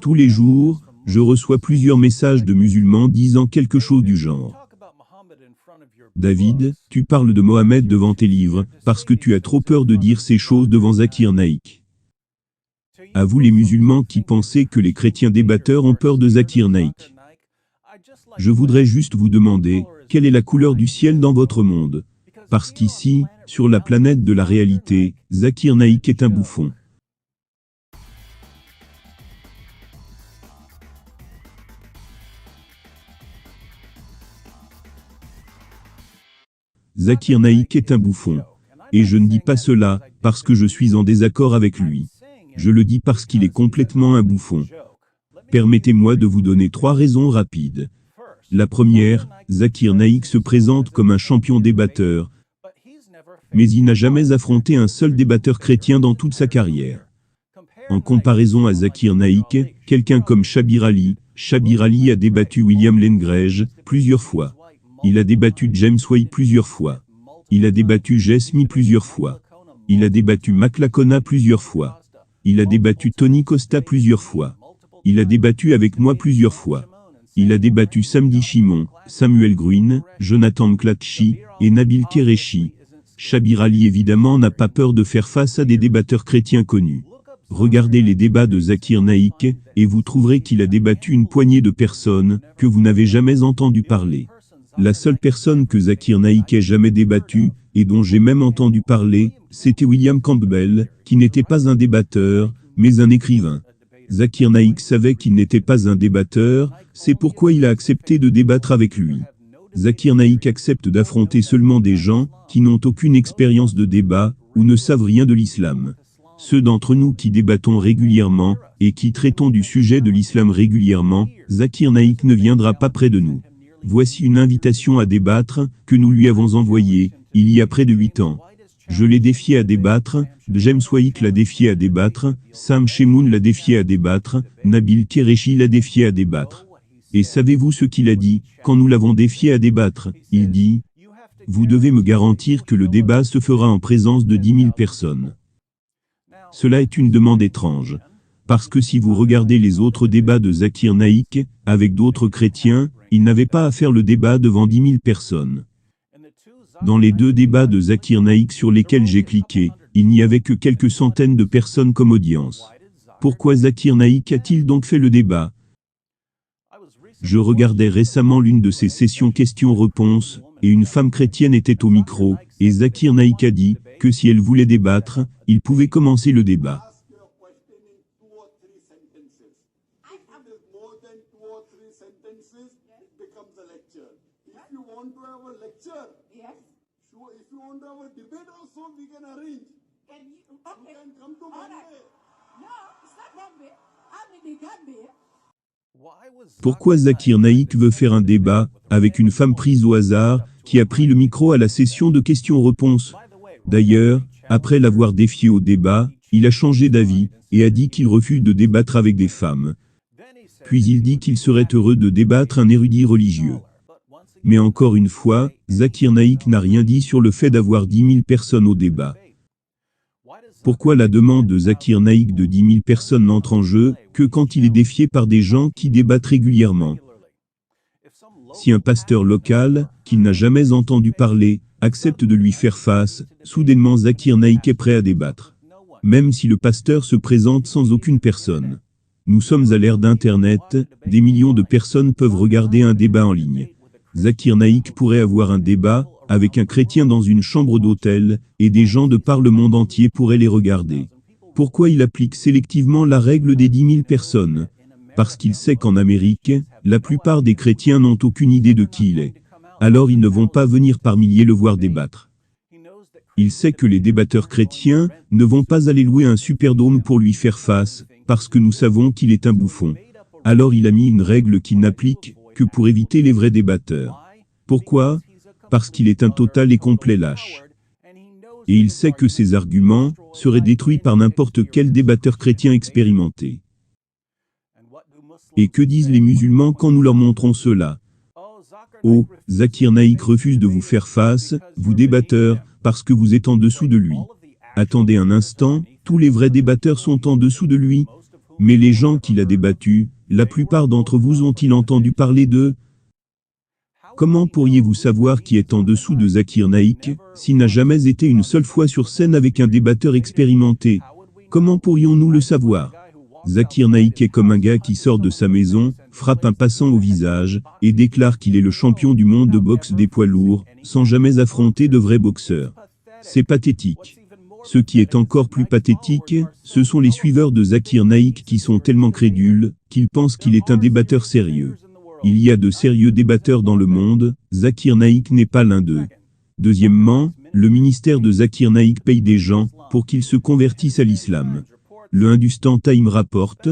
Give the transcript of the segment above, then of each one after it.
Tous les jours, je reçois plusieurs messages de musulmans disant quelque chose du genre. David, tu parles de Mohammed devant tes livres, parce que tu as trop peur de dire ces choses devant Zakir Naik. À vous les musulmans qui pensez que les chrétiens débatteurs ont peur de Zakir Naik. Je voudrais juste vous demander, quelle est la couleur du ciel dans votre monde? Parce qu'ici, sur la planète de la réalité, Zakir Naik est un bouffon. Zakir Naik est un bouffon. Et je ne dis pas cela parce que je suis en désaccord avec lui. Je le dis parce qu'il est complètement un bouffon. Permettez-moi de vous donner 3 raisons rapides. La première, Zakir Naik se présente comme un champion débatteur, mais il n'a jamais affronté un seul débatteur chrétien dans toute sa carrière. En comparaison à Zakir Naik, quelqu'un comme Shabir Ali a débattu William Lane Craig plusieurs fois. Il a débattu James White plusieurs fois. Il a débattu Jesse plusieurs fois. Il a débattu McLachlan plusieurs fois. Il a débattu Tony Costa plusieurs fois. Il a débattu avec moi plusieurs fois. Il a débattu Samdi Shimon, Samuel Green, Jonathan McClatchy et Nabil Qureshi. Shabir Ali évidemment n'a pas peur de faire face à des débatteurs chrétiens connus. Regardez les débats de Zakir Naik, et vous trouverez qu'il a débattu une poignée de personnes que vous n'avez jamais entendu parler. La seule personne que Zakir Naik ait jamais débattue, et dont j'ai même entendu parler, c'était William Campbell, qui n'était pas un débatteur, mais un écrivain. Zakir Naik savait qu'il n'était pas un débatteur, c'est pourquoi il a accepté de débattre avec lui. Zakir Naik accepte d'affronter seulement des gens qui n'ont aucune expérience de débat ou ne savent rien de l'islam. Ceux d'entre nous qui débattons régulièrement et qui traitons du sujet de l'islam régulièrement, Zakir Naik ne viendra pas près de nous. Voici une invitation à débattre que nous lui avons envoyée il y a près de 8 ans. Je l'ai défié à débattre, James White l'a défié à débattre, Sam Shemoun l'a défié à débattre, Nabil Qureshi l'a défié à débattre. Et savez-vous ce qu'il a dit quand nous l'avons défié à débattre? Il dit « Vous devez me garantir que le débat se fera en présence de 10 000 personnes. » Cela est une demande étrange. Parce que si vous regardez les autres débats de Zakir Naik, avec d'autres chrétiens, il n'avait pas à faire le débat devant 10 000 personnes. Dans les 2 débats de Zakir Naik sur lesquels j'ai cliqué, il n'y avait que quelques centaines de personnes comme audience. Pourquoi Zakir Naik a-t-il donc fait le débat? Je regardais récemment l'une de ces sessions questions-réponses, et une femme chrétienne était au micro, et Zakir Naik a dit que si elle voulait débattre, il pouvait commencer le débat. Pourquoi Zakir Naik veut faire un débat avec une femme prise au hasard qui a pris le micro à la session de questions-réponses? D'ailleurs, après l'avoir défié au débat, il a changé d'avis et a dit qu'il refuse de débattre avec des femmes. Puis il dit qu'il serait heureux de débattre un érudit religieux. Mais encore une fois, Zakir Naik n'a rien dit sur le fait d'avoir 10 000 personnes au débat. Pourquoi la demande de Zakir Naik de 10 000 personnes n'entre en jeu que quand il est défié par des gens qui débattent régulièrement? Si un pasteur local, qu'il n'a jamais entendu parler, accepte de lui faire face, soudainement Zakir Naik est prêt à débattre. Même si le pasteur se présente sans aucune personne. Nous sommes à l'ère d'Internet, des millions de personnes peuvent regarder un débat en ligne. Zakir Naik pourrait avoir un débat avec un chrétien dans une chambre d'hôtel, et des gens de par le monde entier pourraient les regarder. Pourquoi il applique sélectivement la règle des 10 000 personnes? Parce qu'il sait qu'en Amérique, la plupart des chrétiens n'ont aucune idée de qui il est. Alors ils ne vont pas venir par milliers le voir débattre. Il sait que les débatteurs chrétiens ne vont pas aller louer un superdôme pour lui faire face, parce que nous savons qu'il est un bouffon. Alors il a mis une règle qu'il n'applique que pour éviter les vrais débatteurs. Pourquoi? Parce qu'il est un total et complet lâche. Et il sait que ses arguments seraient détruits par n'importe quel débatteur chrétien expérimenté. Et que disent les musulmans quand nous leur montrons cela? Oh, Zakir Naik refuse de vous faire face, vous débatteurs, parce que vous êtes en dessous de lui. Attendez un instant, tous les vrais débatteurs sont en dessous de lui. Mais les gens qu'il a débattus, la plupart d'entre vous ont-ils entendu parler d'eux? Comment pourriez-vous savoir qui est en dessous de Zakir Naik, s'il n'a jamais été une seule fois sur scène avec un débatteur expérimenté? Comment pourrions-nous le savoir? Zakir Naik est comme un gars qui sort de sa maison, frappe un passant au visage, et déclare qu'il est le champion du monde de boxe des poids lourds, sans jamais affronter de vrais boxeurs. C'est pathétique. Ce qui est encore plus pathétique, ce sont les suiveurs de Zakir Naik qui sont tellement crédules, qu'ils pensent qu'il est un débatteur sérieux. Il y a de sérieux débatteurs dans le monde, Zakir Naik n'est pas l'un d'eux. Deuxièmement, le ministère de Zakir Naik paye des gens pour qu'ils se convertissent à l'islam. Le Hindustan Times rapporte,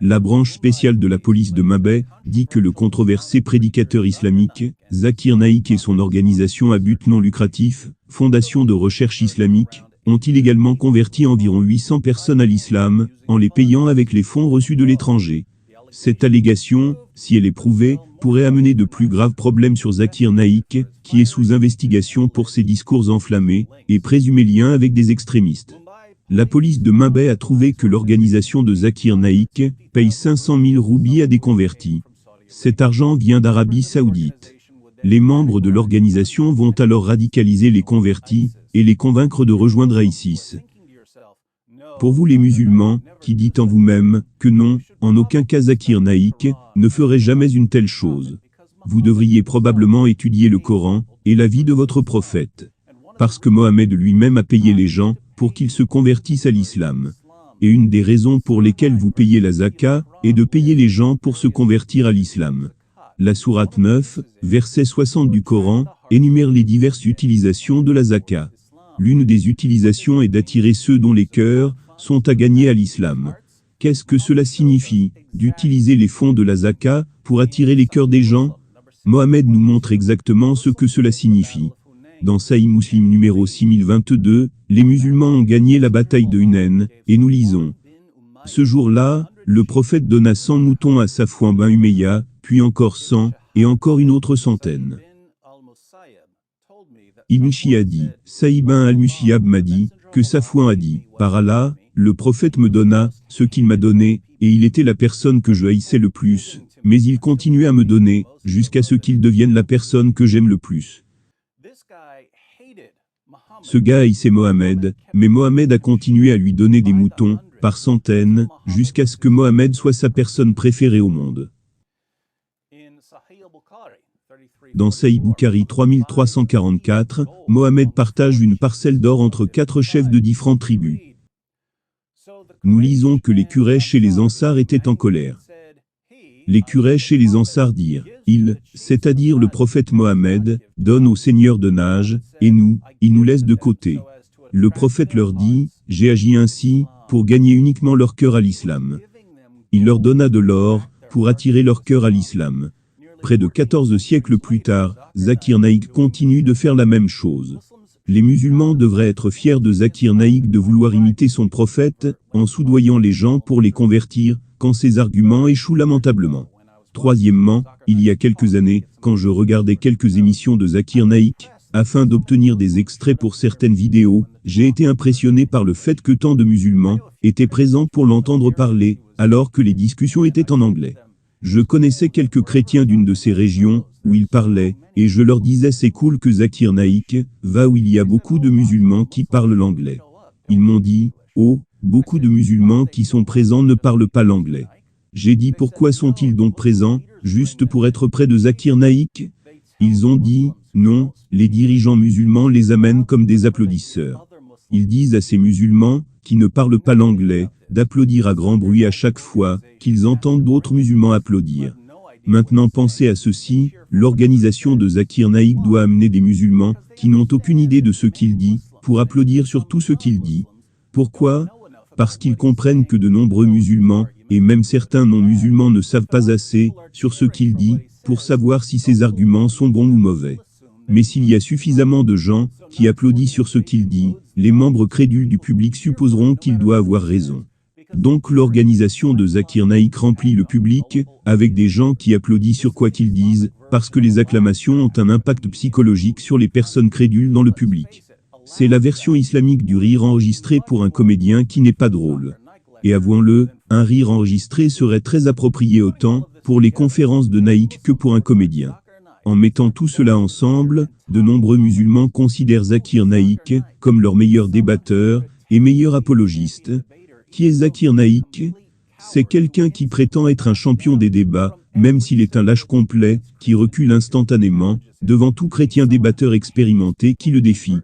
la branche spéciale de la police de Mumbai dit que le controversé prédicateur islamique, Zakir Naik et son organisation à but non lucratif, Fondation de recherche islamique, ont illégalement converti environ 800 personnes à l'islam, en les payant avec les fonds reçus de l'étranger. Cette allégation, si elle est prouvée, pourrait amener de plus graves problèmes sur Zakir Naik, qui est sous investigation pour ses discours enflammés et présumés liens avec des extrémistes. La police de Mumbai a trouvé que l'organisation de Zakir Naik paye 500 000 roupies à des convertis. Cet argent vient d'Arabie Saoudite. Les membres de l'organisation vont alors radicaliser les convertis et les convaincre de rejoindre ISIS. Pour vous les musulmans, qui dites en vous-même que non, en aucun cas Zakir Naik ne ferait jamais une telle chose. Vous devriez probablement étudier le Coran et la vie de votre prophète. Parce que Mohammed lui-même a payé les gens pour qu'ils se convertissent à l'islam. Et une des raisons pour lesquelles vous payez la zaka est de payer les gens pour se convertir à l'islam. La sourate 9, verset 60 du Coran, énumère les diverses utilisations de la zaka. L'une des utilisations est d'attirer ceux dont les cœurs sont à gagner à l'islam. Qu'est-ce que cela signifie, d'utiliser les fonds de la zaka pour attirer les cœurs des gens? Mohammed nous montre exactement ce que cela signifie. Dans Sahih Muslim numéro 6022, les musulmans ont gagné la bataille de Hunayn, et nous lisons. Ce jour-là, le prophète donna 100 moutons à Safwan bin Umayya, puis encore 100, et encore une autre centaine. Ibn Shi a dit, Saïd bin al-Musayyab m'a dit, que Safwan a dit, par Allah, le prophète me donna ce qu'il m'a donné, et il était la personne que je haïssais le plus, mais il continuait à me donner, jusqu'à ce qu'il devienne la personne que j'aime le plus. Ce gars haïssait Mohammed, mais Mohammed a continué à lui donner des moutons, par centaines, jusqu'à ce que Mohammed soit sa personne préférée au monde. Dans Sahih Bukhari 3344, Mohammed partage une parcelle d'or entre 4 chefs de différentes tribus. Nous lisons que les Quraysh et les Ansar étaient en colère. Les Quraysh et les Ansar dirent, il, c'est-à-dire le prophète Mohammed, donne au seigneur de nage, et nous, il nous laisse de côté. Le prophète leur dit, j'ai agi ainsi, pour gagner uniquement leur cœur à l'islam. Il leur donna de l'or, pour attirer leur cœur à l'islam. Près de 14 siècles plus tard, Zakir Naik continue de faire la même chose. Les musulmans devraient être fiers de Zakir Naik de vouloir imiter son prophète, en soudoyant les gens pour les convertir, quand ses arguments échouent lamentablement. Troisièmement, il y a quelques années, quand je regardais quelques émissions de Zakir Naik, afin d'obtenir des extraits pour certaines vidéos, j'ai été impressionné par le fait que tant de musulmans étaient présents pour l'entendre parler, alors que les discussions étaient en anglais. Je connaissais quelques chrétiens d'une de ces régions, où ils parlaient, et je leur disais c'est cool que Zakir Naik va où il y a beaucoup de musulmans qui parlent l'anglais. Ils m'ont dit, oh, beaucoup de musulmans qui sont présents ne parlent pas l'anglais. J'ai dit pourquoi sont-ils donc présents, juste pour être près de Zakir Naik? Ils ont dit, non, les dirigeants musulmans les amènent comme des applaudisseurs. Ils disent à ces musulmans, qui ne parlent pas l'anglais, d'applaudir à grand bruit à chaque fois qu'ils entendent d'autres musulmans applaudir. Maintenant pensez à ceci, l'organisation de Zakir Naik doit amener des musulmans, qui n'ont aucune idée de ce qu'il dit, pour applaudir sur tout ce qu'il dit. Pourquoi? Parce qu'ils comprennent que de nombreux musulmans, et même certains non-musulmans ne savent pas assez, sur ce qu'il dit, pour savoir si ses arguments sont bons ou mauvais. Mais s'il y a suffisamment de gens qui applaudissent sur ce qu'il dit, les membres crédules du public supposeront qu'il doit avoir raison. Donc l'organisation de Zakir Naik remplit le public, avec des gens qui applaudissent sur quoi qu'ils disent, parce que les acclamations ont un impact psychologique sur les personnes crédules dans le public. C'est la version islamique du rire enregistré pour un comédien qui n'est pas drôle. Et avouons-le, Un rire enregistré serait très approprié autant pour les conférences de Naïk que pour un comédien. En mettant tout cela ensemble, de nombreux musulmans considèrent Zakir Naïk comme leur meilleur débatteur et meilleur apologiste. Qui est Zakir Naïk? C'est quelqu'un qui prétend être un champion des débats, même s'il est un lâche complet, qui recule instantanément devant tout chrétien débatteur expérimenté qui le défie.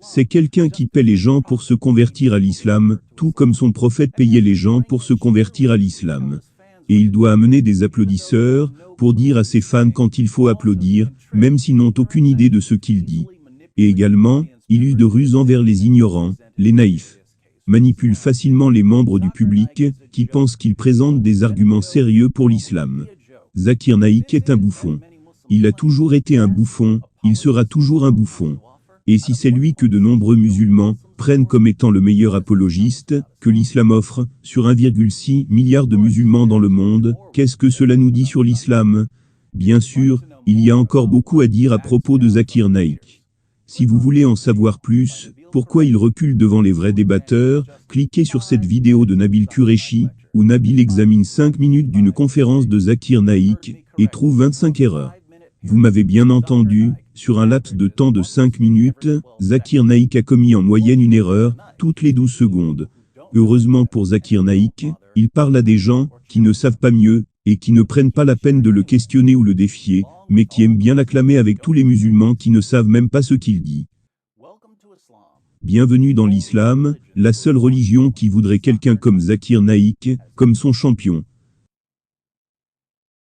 C'est quelqu'un qui paie les gens pour se convertir à l'islam, tout comme son prophète payait les gens pour se convertir à l'islam. Et il doit amener des applaudisseurs pour dire à ses fans quand il faut applaudir, même s'ils n'ont aucune idée de ce qu'il dit. Et également, il use de ruse envers les ignorants, les naïfs. Manipule facilement les membres du public qui pensent qu'il présente des arguments sérieux pour l'islam. Zakir Naïk est un bouffon. Il a toujours été un bouffon, il sera toujours un bouffon. Et si c'est lui que de nombreux musulmans prennent comme étant le meilleur apologiste que l'islam offre, sur 1,6 milliard de musulmans dans le monde, qu'est-ce que cela nous dit sur l'islam? Bien sûr, il y a encore beaucoup à dire à propos de Zakir Naïk. Si vous voulez en savoir plus, pourquoi il recule devant les vrais débatteurs, cliquez sur cette vidéo de Nabil Qureshi, où Nabil examine 5 minutes d'une conférence de Zakir Naïk, et trouve 25 erreurs. Vous m'avez bien entendu, sur un laps de temps de 5 minutes, Zakir Naïk a commis en moyenne une erreur, toutes les 12 secondes. Heureusement pour Zakir Naïk, il parle à des gens qui ne savent pas mieux, et qui ne prennent pas la peine de le questionner ou le défier, mais qui aiment bien l'acclamer avec tous les musulmans qui ne savent même pas ce qu'il dit. Bienvenue dans l'islam, la seule religion qui voudrait quelqu'un comme Zakir Naïk, comme son champion.